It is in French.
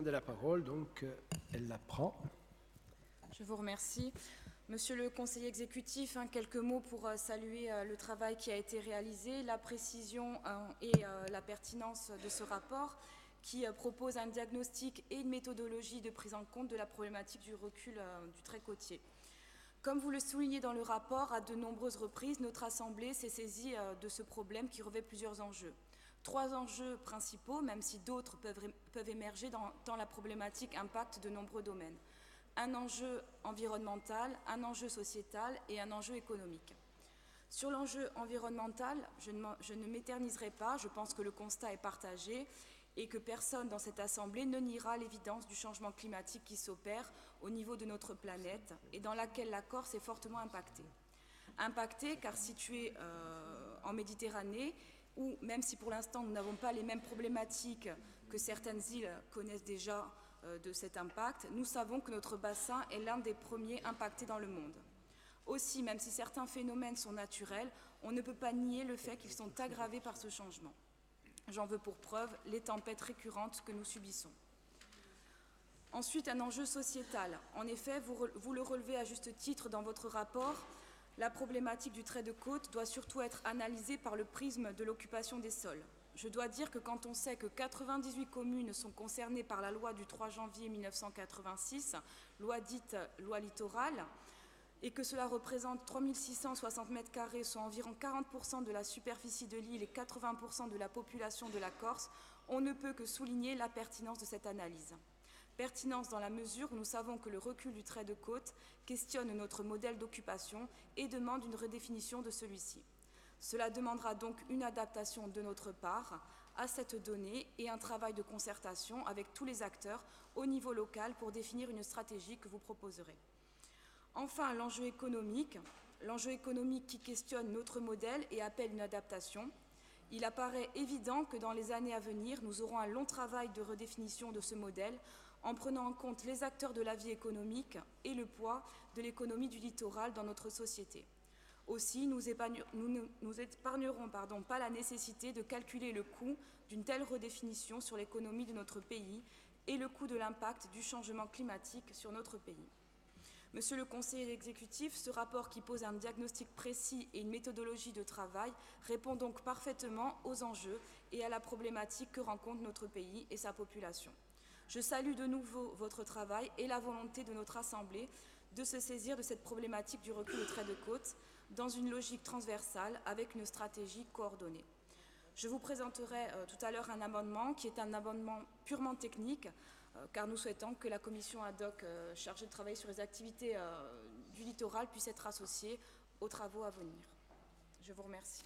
De la parole, donc elle la prend. Je vous remercie. Monsieur le conseiller exécutif, quelques mots pour saluer le travail qui a été réalisé, la précision et la pertinence de ce rapport qui propose un diagnostic et une méthodologie de prise en compte de la problématique du recul du trait côtier. Comme vous le soulignez dans le rapport, à de nombreuses reprises, notre Assemblée s'est saisie de ce problème qui revêt plusieurs enjeux. 3 enjeux principaux, même si d'autres peuvent émerger dans la problématique impacte de nombreux domaines. Un enjeu environnemental, un enjeu sociétal et un enjeu économique. Sur l'enjeu environnemental, je ne m'éterniserai pas, je pense que le constat est partagé et que personne dans cette Assemblée ne niera l'évidence du changement climatique qui s'opère au niveau de notre planète et dans laquelle la Corse est fortement impactée. Impactée car située en Méditerranée, où même si pour l'instant nous n'avons pas les mêmes problématiques que certaines îles connaissent déjà de cet impact, nous savons que notre bassin est l'un des premiers impactés dans le monde. Aussi, même si certains phénomènes sont naturels, on ne peut pas nier le fait qu'ils sont aggravés par ce changement. J'en veux pour preuve les tempêtes récurrentes que nous subissons. Ensuite, un enjeu sociétal. En effet, vous le relevez à juste titre dans votre rapport, la problématique du trait de côte doit surtout être analysée par le prisme de l'occupation des sols. Je dois dire que quand on sait que 98 communes sont concernées par la loi du 3 janvier 1986, loi dite loi littorale, et que cela représente 3660 mètres carrés, soit environ 40% de la superficie de l'île et 80% de la population de la Corse, on ne peut que souligner la pertinence de cette analyse. Pertinence dans la mesure où nous savons que le recul du trait de côte questionne notre modèle d'occupation et demande une redéfinition de celui-ci. Cela demandera donc une adaptation de notre part à cette donnée et un travail de concertation avec tous les acteurs au niveau local pour définir une stratégie que vous proposerez. Enfin, l'enjeu économique qui questionne notre modèle et appelle une adaptation. Il apparaît évident que dans les années à venir, nous aurons un long travail de redéfinition de ce modèle en prenant en compte les acteurs de la vie économique et le poids de l'économie du littoral dans notre société. Aussi, nous épargnerons pas la nécessité de calculer le coût d'une telle redéfinition sur l'économie de notre pays et le coût de l'impact du changement climatique sur notre pays. Monsieur le conseiller exécutif, ce rapport qui pose un diagnostic précis et une méthodologie de travail répond donc parfaitement aux enjeux et à la problématique que rencontre notre pays et sa population. Je salue de nouveau votre travail et la volonté de notre Assemblée de se saisir de cette problématique du recul du trait de côte dans une logique transversale avec une stratégie coordonnée. Je vous présenterai tout à l'heure un amendement qui est un amendement purement technique car nous souhaitons que la commission ad hoc chargée de travailler sur les activités du littoral puisse être associée aux travaux à venir. Je vous remercie.